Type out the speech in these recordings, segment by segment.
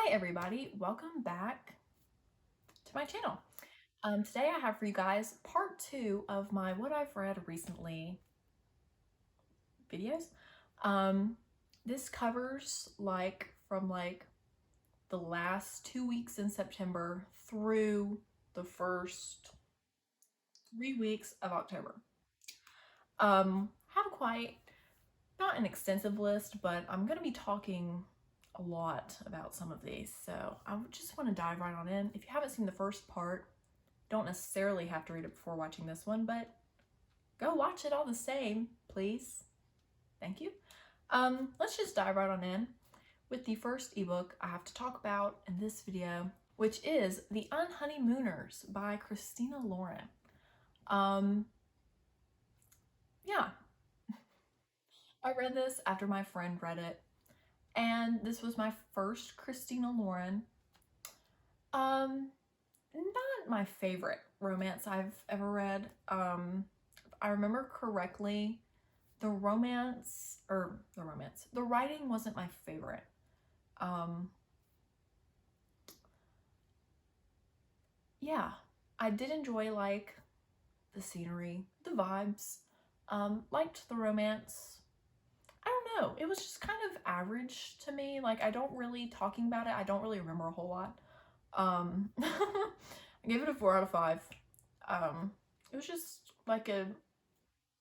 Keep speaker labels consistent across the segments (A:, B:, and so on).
A: Hi everybody, welcome back to my channel. Today I have for you guys part 2 of my what I've read recently videos. This covers from the last 2 weeks in September through the first 3 weeks of October. Have quite, not an extensive list, but I'm going to be talking a lot about some of these, so I just want to dive right on in. If you haven't seen the first part, don't necessarily have to read it before watching this one, but go watch it all the same, please. Thank you. Let's just dive right on in with the first ebook I have to talk about in this video, which is The Honeymooners by Christina Lauren. Yeah. I read this after my friend read it, and this was my first Christina Lauren. Not my favorite romance I've ever read. If I remember correctly, the writing wasn't my favorite. Yeah, I did enjoy the scenery, the vibes, liked the romance. I don't know, it was just kind of average to me. Talking about it, I don't really remember a whole lot. I gave it a 4 out of 5. It was just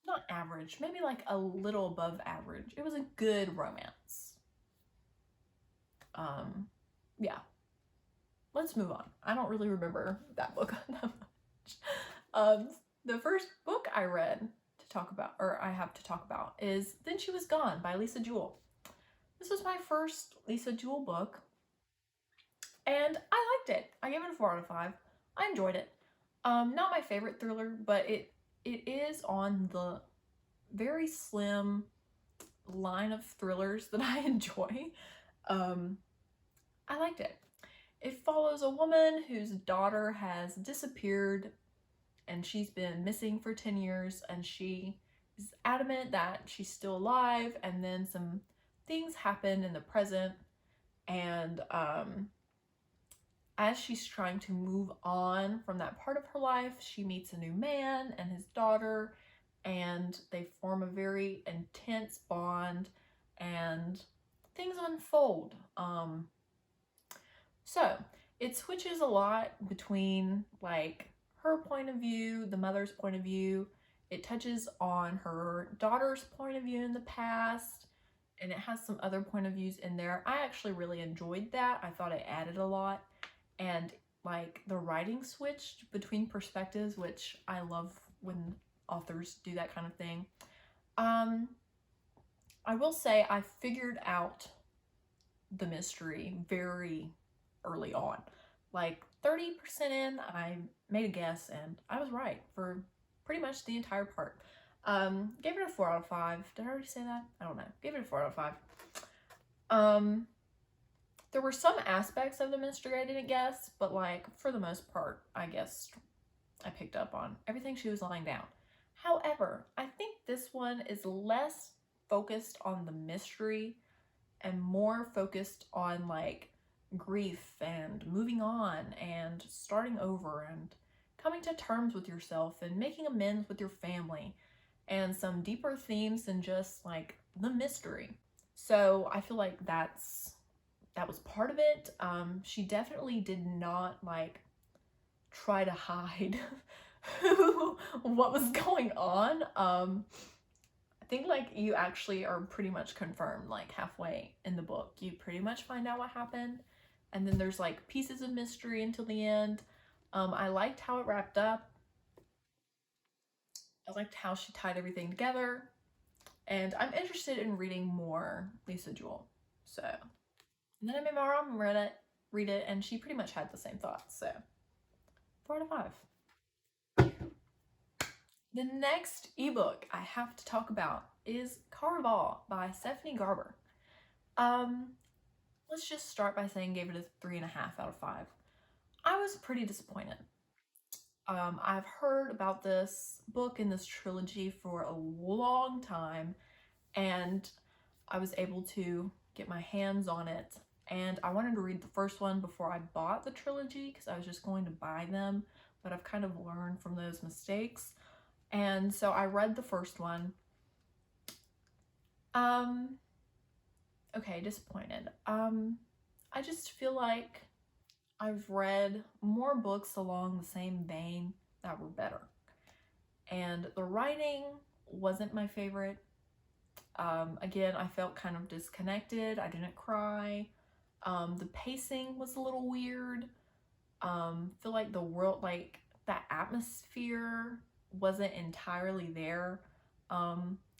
A: not average, maybe a little above average. It was a good romance. Yeah. Let's move on. I don't really remember that book that much. The first book I read I have to talk about is Then She Was Gone by Lisa Jewell. This was my first Lisa Jewell book, and I liked it. I gave it a 4 out of 5. I enjoyed it. Not my favorite thriller, but it is on the very slim line of thrillers that I enjoy. I liked it. It follows a woman whose daughter has disappeared and she's been missing for 10 years, and she is adamant that she's still alive, and then some things happen in the present, and as she's trying to move on from that part of her life, she meets a new man and his daughter, and they form a very intense bond, and things unfold. So it switches a lot between her point of view, the mother's point of view. It touches on her daughter's point of view in the past, and it has some other point of views in there. I actually really enjoyed that. I thought it added a lot, and the writing switched between perspectives, which I love when authors do that kind of thing. I will say I figured out the mystery very early on. 30% in, I made a guess, and I was right for pretty much the entire part. Gave it a 4 out of 5. Did I already say that? I don't know. Gave it a 4 out of 5. There were some aspects of the mystery I didn't guess, but for the most part, I guessed. I picked up on everything she was lying down. However, I think this one is less focused on the mystery and more focused on grief and moving on and starting over and coming to terms with yourself and making amends with your family, and some deeper themes than just the mystery. So I feel like that was part of it. She definitely did not try to hide what was going on. I think you actually are pretty much confirmed halfway in the book. You pretty much find out what happened, and then there's pieces of mystery until the end. I liked how it wrapped up. I liked how she tied everything together, and I'm interested in reading more Lisa Jewell. So, and then I made my mom read it, and she pretty much had the same thoughts. So, 4 out of 5. The next ebook I have to talk about is Carvalho by Stephanie Garber. Let's just start by saying gave it a 3.5 out of 5. I was pretty disappointed. I've heard about this book and this trilogy for a long time, and I was able to get my hands on it, and I wanted to read the first one before I bought the trilogy because I was just going to buy them, but I've kind of learned from those mistakes. And so I read the first one. Okay, disappointed. I just feel like I've read more books along the same vein that were better. And the writing wasn't my favorite. Again, I felt kind of disconnected. I didn't cry. The pacing was a little weird. Feel like the world, like that atmosphere wasn't entirely there.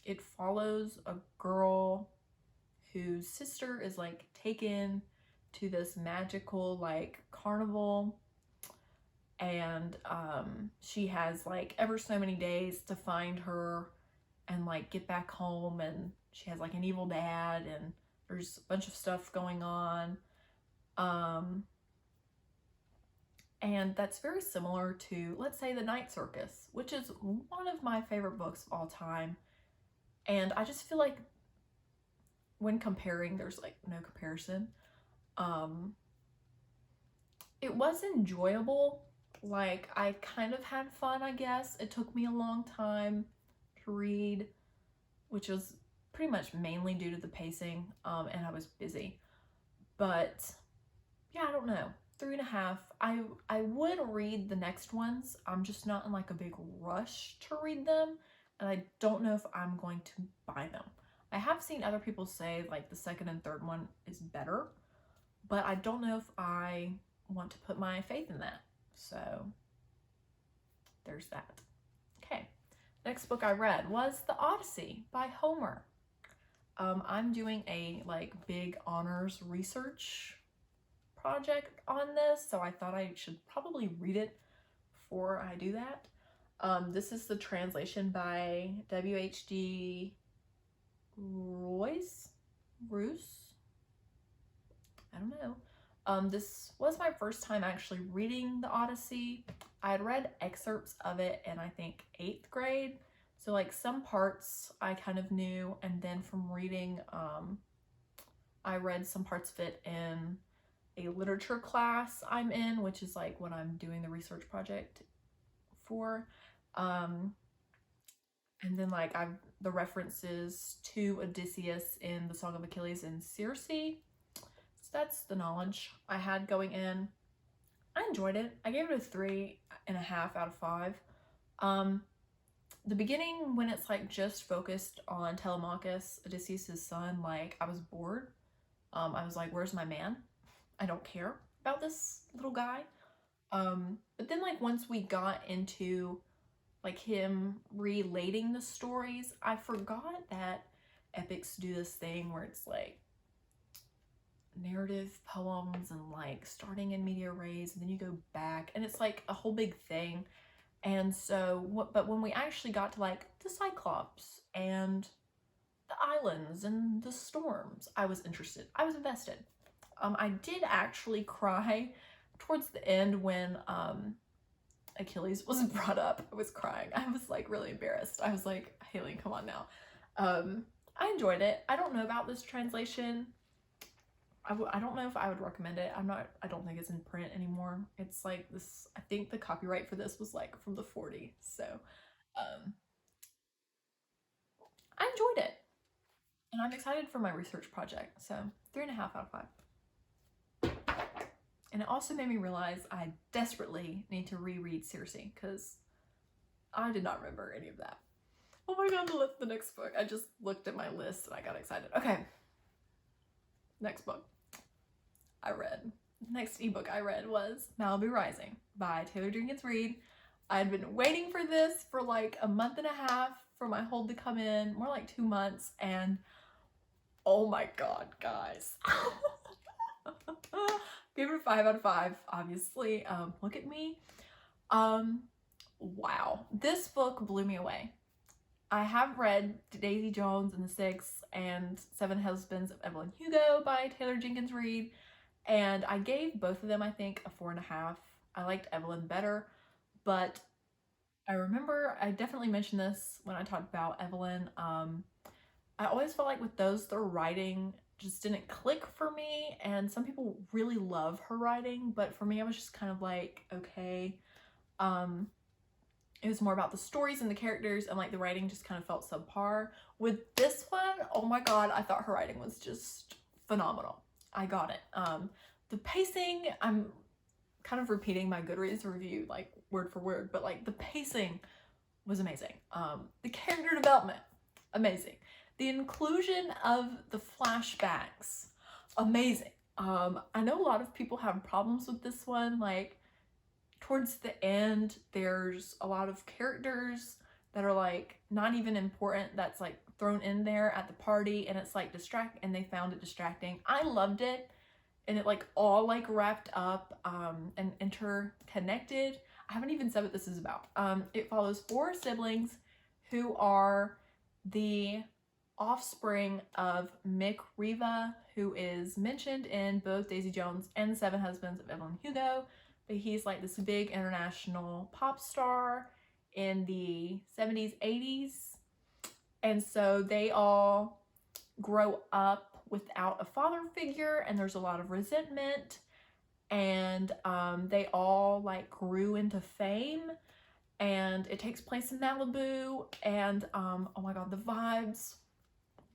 A: It follows a girl whose sister is like taken to this magical like carnival, and she has like ever so many days to find her and like get back home, and she has like an evil dad, and there's a bunch of stuff going on. And that's very similar to, let's say, The Night Circus, which is one of my favorite books of all time. And I just feel like when comparing, there's like no comparison. It was enjoyable. Like, I kind of had fun, I guess. It took me a long time to read, which was pretty much mainly due to the pacing, and I was busy. But yeah, I don't know. 3.5. I would read the next ones. I'm just not in like a big rush to read them, and I don't know if I'm going to buy them. I have seen other people say like the second and third one is better, but I don't know if I want to put my faith in that. So there's that. Okay, next book I read was The Odyssey by Homer. I'm doing a like big honors research project on this, so I thought I should probably read it before I do that. This is the translation by W.H.D. Royce? I don't know. This was my first time actually reading the Odyssey. I had read excerpts of it in I think 8th grade, so like some parts I kind of knew, and then from reading, I read some parts of it in a literature class I'm in, which is like what I'm doing the research project for. And then like the references to Odysseus in the Song of Achilles and Circe. So that's the knowledge I had going in. I enjoyed it. I gave it a 3.5 out of 5. The beginning, when it's like just focused on Telemachus, Odysseus' son, like I was bored. I was like, where's my man? I don't care about this little guy. But then like once we got into like him relating the stories, I forgot that epics do this thing where it's like narrative poems and like starting in media res and then you go back, and it's like a whole big thing. And so but when we actually got to like the Cyclops and the islands and the storms, I was interested. I was invested. I did actually cry towards the end when Achilles was brought up. I was crying. I was like really embarrassed. I was like, Haley, come on now. I enjoyed it. I don't know about this translation. I don't know if I would recommend it. I don't think it's in print anymore. It's like this, I think the copyright for this was like from the 40s. So I enjoyed it. And I'm excited for my research project. So 3.5 out of 5. And it also made me realize I desperately need to reread Circe, because I did not remember any of that. Oh my god, the next book. I just looked at my list and I got excited. Okay. Next book I read. The next ebook I read was Malibu Rising by Jenkins Reid. I'd been waiting for this for like a month and a half for my hold to come in, more like 2 months, and oh my god, guys. Gave it a 5 out of 5, obviously. Look at me. Wow. This book blew me away. I have read Daisy Jones and the Six and Seven Husbands of Evelyn Hugo by Jenkins Reid, and I gave both of them, I think, a 4.5. I liked Evelyn better, but I remember I definitely mentioned this when I talked about Evelyn. I always felt like with those, the writing just didn't click for me, and some people really love her writing, but for me I was just kind of like, okay. It was more about the stories and the characters, and like the writing just kind of felt subpar. With this one, oh my god, I thought her writing was just phenomenal. I got it. The pacing, I'm kind of repeating my Goodreads review like word for word, but like the pacing was amazing. The character development, amazing. The inclusion of the flashbacks, amazing. I know a lot of people have problems with this one. Like, towards the end, there's a lot of characters that are like not even important that's like thrown in there at the party, and it's like and they found it distracting. I loved it, and it like all like wrapped up and interconnected. I haven't even said what this is about. It follows 4 siblings who are the offspring of Mick Riva, who is mentioned in both Daisy Jones and The 7 Husbands of Evelyn Hugo. But he's like this big international pop star in the 70s, 80s. And so they all grow up without a father figure, and there's a lot of resentment. And they all like grew into fame, and it takes place in Malibu. And oh my god, the vibes,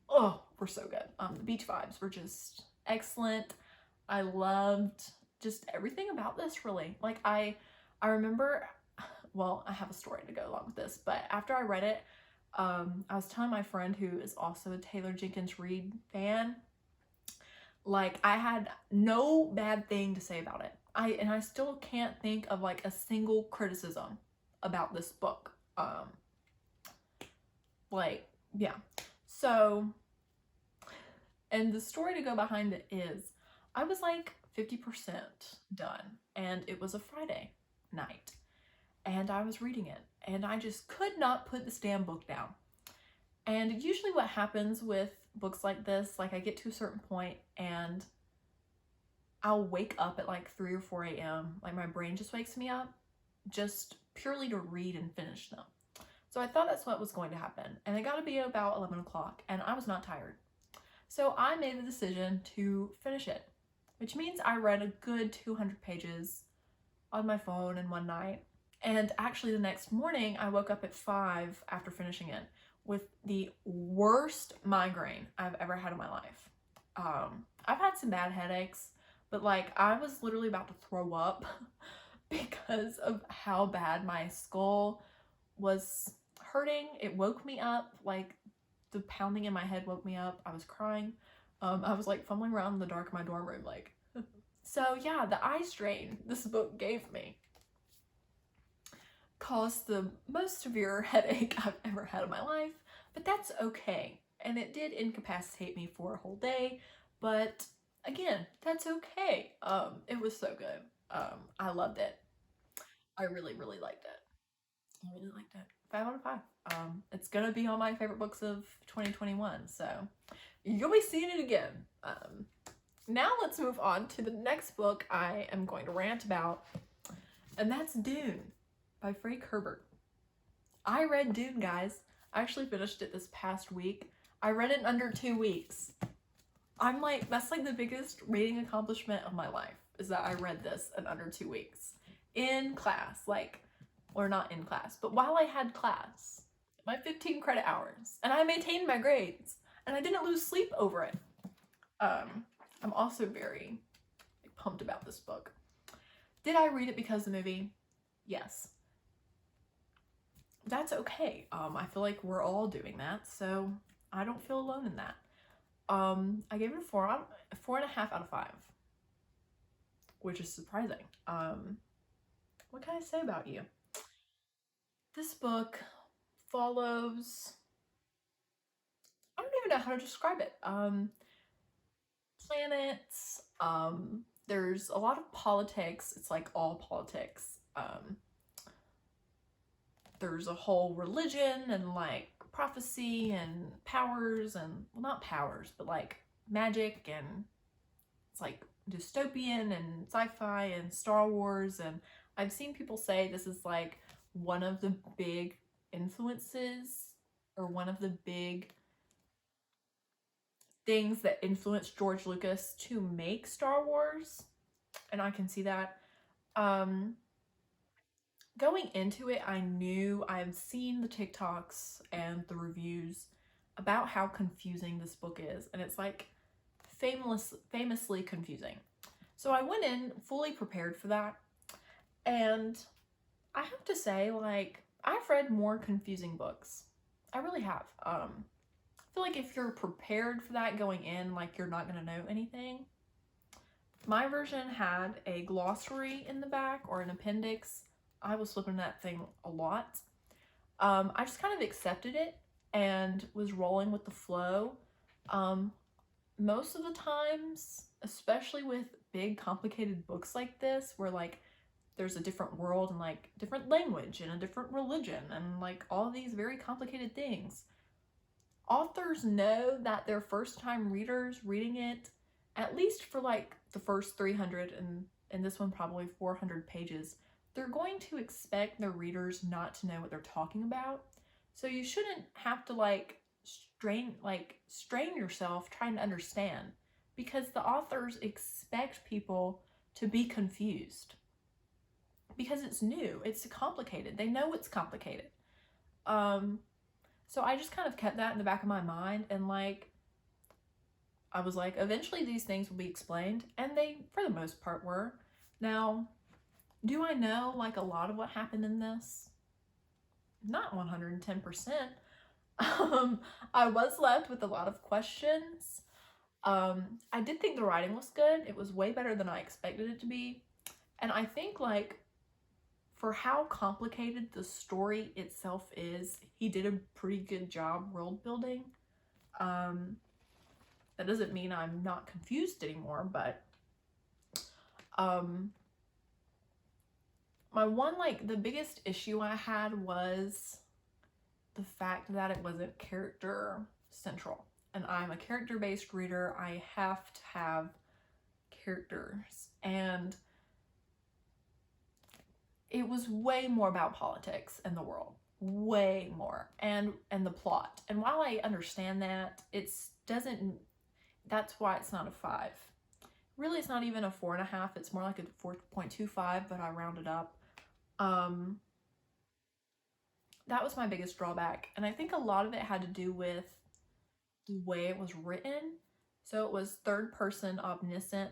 A: oh, were so good. The beach vibes were just excellent. I loved just everything about this, really. Like, I remember, well, I have a story to go along with this, but after I read it, I was telling my friend who is also a Taylor Jenkins Reid fan, like, I had no bad thing to say about it. I still can't think of like a single criticism about this book. Like, yeah. So, and the story to go behind it is, I was like 50% done, and it was a Friday night, and I was reading it, and I just could not put this damn book down. And usually what happens with books like this, like, I get to a certain point and I'll wake up at like 3 or 4 a.m. Like, my brain just wakes me up just purely to read and finish them. So I thought that's what was going to happen, and it got to be about 11 o'clock, and I was not tired. So I made the decision to finish it, which means I read a good 200 pages on my phone in one night. And actually the next morning, I woke up at 5 after finishing it with the worst migraine I've ever had in my life. I've had some bad headaches, but like, I was literally about to throw up because of how bad my skull was hurting. It woke me up, like, the pounding in my head woke me up. I was crying. I was like fumbling around in the dark in my dorm room, like. So yeah, the eye strain this book gave me caused the most severe headache I've ever had in my life, but that's okay. And it did incapacitate me for a whole day, but again, that's okay. It was so good. I loved it. I really, really liked it. I really liked it. 5 out of 5. It's gonna be on my favorite books of 2021, so you'll be seeing it again. Now let's move on to the next book I am going to rant about, and that's Dune by Fray Kerber. I read Dune, guys. I actually finished it this past week. I read it in under 2 weeks. I'm like, that's like the biggest reading accomplishment of my life, is that I read this in under 2 weeks. In class, like, or not in class, but while I had class, my 15 credit hours, and I maintained my grades, and I didn't lose sleep over it. I'm also very pumped about this book. Did I read it because of the movie? Yes. That's okay. I feel like we're all doing that, so I don't feel alone in that. I gave it a 4.5 out of 5, which is surprising. What can I say about you? This book follows, I don't even know how to describe it. Planets, there's a lot of politics. It's like all politics. There's a whole religion and like prophecy and powers, and, well, not powers, but like magic, and it's like dystopian and sci-fi and Star Wars. And I've seen people say this is like one of the big influences, or one of the big things that influenced George Lucas to make Star Wars, and I can see that. Going into it, I knew I've seen the TikToks and the reviews about how confusing this book is, and it's like famously confusing. So I went in fully prepared for that, and I have to say, like, I've read more confusing books. I really have. I feel like if you're prepared for that going in, like, you're not gonna know anything. My version had a glossary in the back, or an appendix. I was flipping that thing a lot. I just kind of accepted it and was rolling with the flow. Most of the times, especially with big complicated books like this, where like there's a different world and like different language and a different religion and like all these very complicated things, authors know that their first time readers reading it, at least for like the first 300 and in this one probably 400 pages, they're going to expect their readers not to know what they're talking about. So you shouldn't have to like strain yourself trying to understand, because the authors expect people to be confused because it's new, it's complicated, they know it's complicated. So I just kind of kept that in the back of my mind, and like I was like, eventually these things will be explained, and they for the most part were. Now, do I know like a lot of what happened in this? Not 110%. I was left with a lot of questions. I did think the writing was good. It was way better than I expected it to be. And I think like for how complicated the story itself is, he did a pretty good job world building. That doesn't mean I'm not confused anymore, but my one, like, the biggest issue I had was the fact that it wasn't character central. And I'm a character-based reader. I have to have characters. And it was way more about politics and the world. Way more. And the plot. And while I understand that, that's why it's not a 5. Really, it's not even a 4.5. It's more like a 4.25, but I rounded up. That was my biggest drawback, and I think a lot of it had to do with the way it was written. So it was third person omniscient,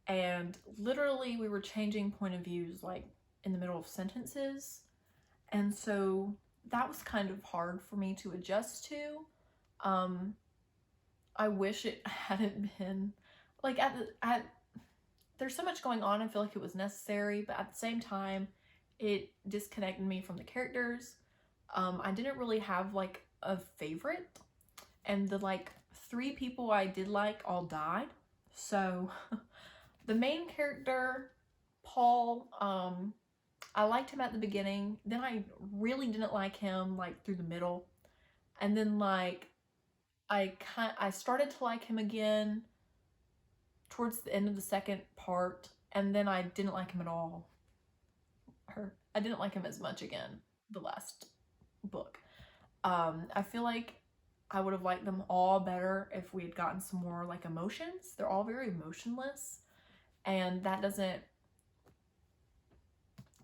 A: and literally we were changing point of views like in the middle of sentences, and so that was kind of hard for me to adjust to. I wish it hadn't been like there's so much going on. I feel like it was necessary, but at the same time, it disconnected me from the characters. I didn't really have like a favorite, and the like 3 people I did like all died. So the main character, Paul, I liked him at the beginning. Then I really didn't like him like through the middle, and then like I started to like him again towards the end of the second part, and then I didn't like him at all. I didn't like him as much again the last book. I feel like I would have liked them all better if we had gotten some more like emotions. They're all very emotionless, and that doesn't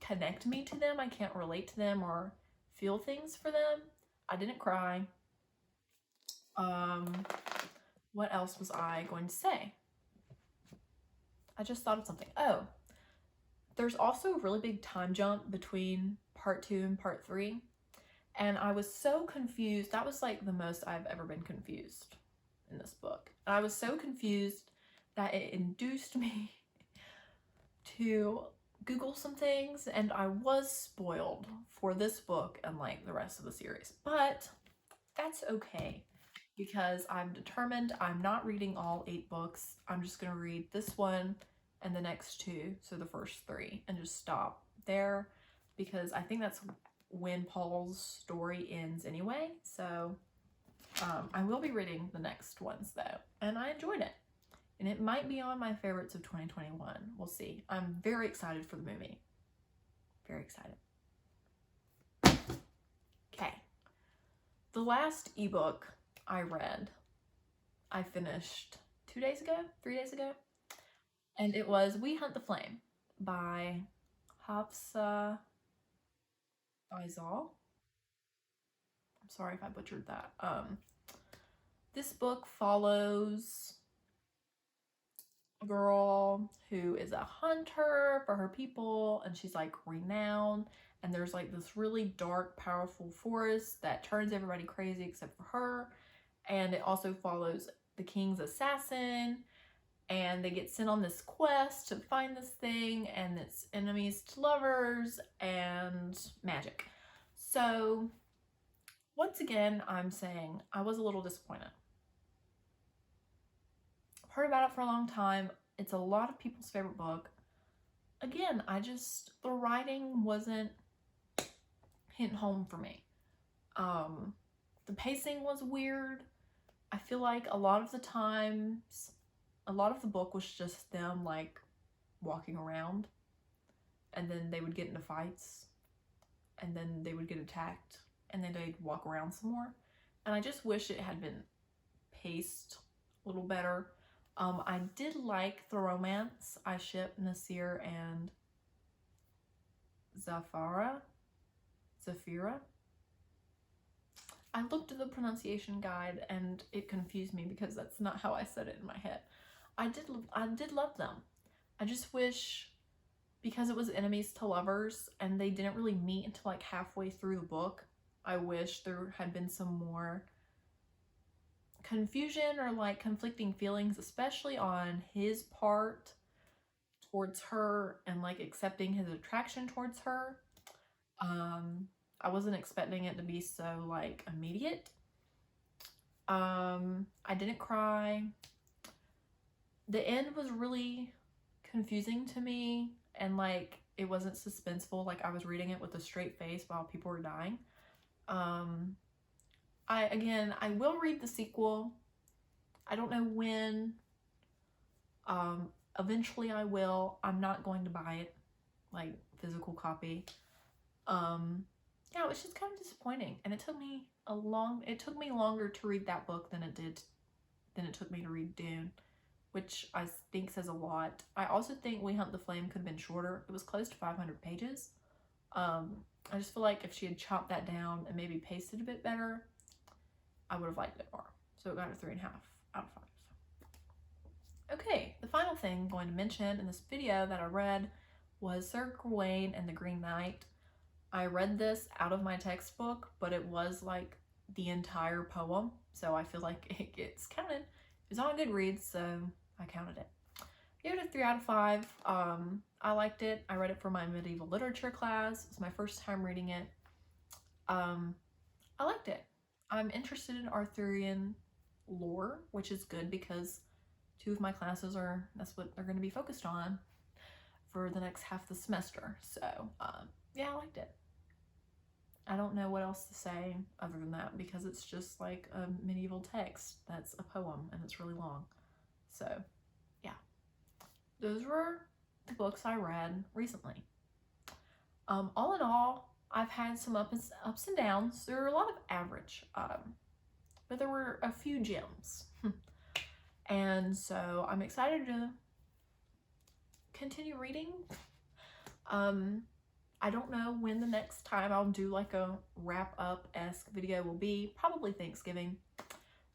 A: connect me to them. I can't relate to them or feel things for them. I didn't cry. What else was I going to say? I just thought of something. Oh, there's also a really big time jump between part 2 and part 3. And I was so confused. That was like the most I've ever been confused in this book. And I was so confused that it induced me to Google some things, and I was spoiled for this book and like the rest of the series. But that's okay, because I'm determined. I'm not reading all 8 books. I'm just going to read this one and the next 2, so the first 3, and just stop there, because I think that's when Paul's story ends anyway. So I will be reading the next ones though, and I enjoyed it, and it might be on my favorites of 2021. We'll see. I'm very excited for the movie. Very excited. Okay. The last ebook I read, I finished 3 days ago. And it was We Hunt the Flame by Hafsa Faizal. I'm sorry if I butchered that. This book follows a girl who is a hunter for her people, and she's like renowned, and there's like this really dark, powerful forest that turns everybody crazy except for her. And it also follows the king's assassin, and they get sent on this quest to find this thing, and it's enemies to lovers and magic. So once again, I'm saying I was a little disappointed. I've heard about it for a long time. It's a lot of people's favorite book. Again, the writing wasn't hitting home for me. The pacing was weird. I feel like a lot of the times, a lot of the book was just them like walking around, and then they would get into fights, and then they would get attacked, and then they'd walk around some more. And I just wish it had been paced a little better. I did like the romance. I ship Nasir and Zafira. I looked at the pronunciation guide and it confused me because that's not how I said it in my head. I did love them. I just wish, because it was enemies to lovers and they didn't really meet until like halfway through the book, I wish there had been some more confusion or like conflicting feelings, especially on his part towards her and like accepting his attraction towards her. I wasn't expecting it to be so like immediate. I didn't cry. The end was really confusing to me, and like it wasn't suspenseful. Like I was reading it with a straight face while people were dying. I will read the sequel. I don't know when. Eventually I will. I'm not going to buy it, like physical copy. Yeah, it was just kind of disappointing, and it took me longer to read that book than it took me to read Dune, which I think says a lot. I also think We Hunt the Flame could have been shorter. It was close to 500 pages. I just feel like if she had chopped that down and maybe paced it a bit better, I would have liked it more. So it got a 3.5 out of 5. Okay, the final thing I'm going to mention in this video that I read was Sir Gawain and the Green Knight. I read this out of my textbook, but it was like the entire poem, so I feel like it gets counted. It was on Goodreads, so I counted it. Gave it a 3 out of 5. I liked it. I read it for my medieval literature class. It was my first time reading it. I liked it. I'm interested in Arthurian lore, which is good because 2 of my classes that's what they're going to be focused on for the next half of the semester. So, yeah, I liked it. I don't know what else to say other than that because it's just like a medieval text that's a poem and it's really long. So, yeah. Those were the books I read recently. All in all, I've had some ups and downs. There were a lot of average, but there were a few gems. And so I'm excited to continue reading. I don't know when the next time I'll do like a wrap-up-esque video will be. Probably Thanksgiving.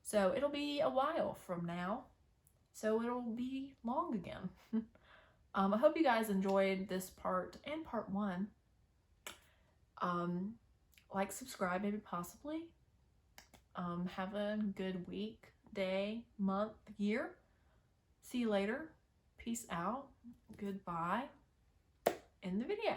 A: So it'll be a while from now. So it'll be long again. I hope you guys enjoyed this part and part 1. Like, subscribe, maybe possibly. Have a good week, day, month, year. See you later. Peace out. Goodbye. End the video.